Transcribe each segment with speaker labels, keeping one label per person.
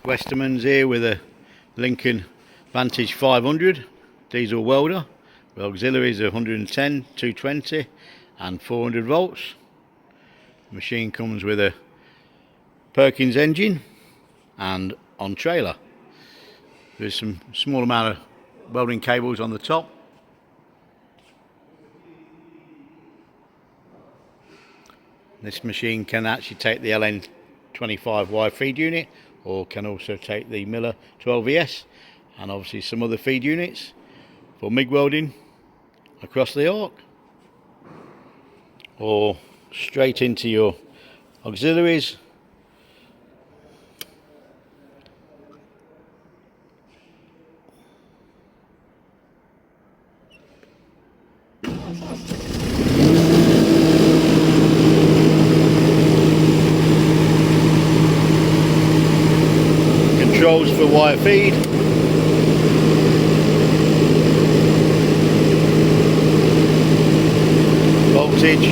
Speaker 1: Westermans here with a Lincoln Vantage 500 diesel welder with auxiliaries of 110, 220 and 400 volts. The machine comes with a Perkins engine and on trailer. There's some small amount of welding cables on the top. This machine can actually take the LN25 wire feed unit, or can also take the Miller 12VS and obviously some other feed units for MIG welding across the arc, or straight into your auxiliaries. Controls for wire feed, voltage,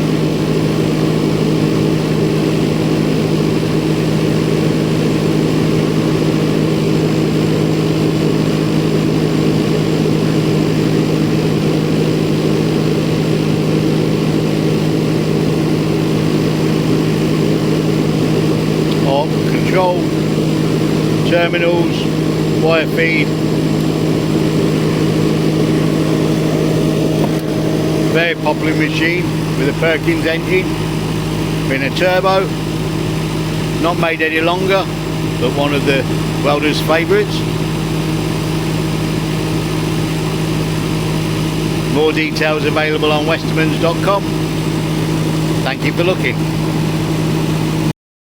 Speaker 1: arc control, terminals, wire feed. Very popular machine with a Perkins engine, being a turbo, not made any longer, but one of the welders' favourites. More details available on westermans.com. Thank you for looking.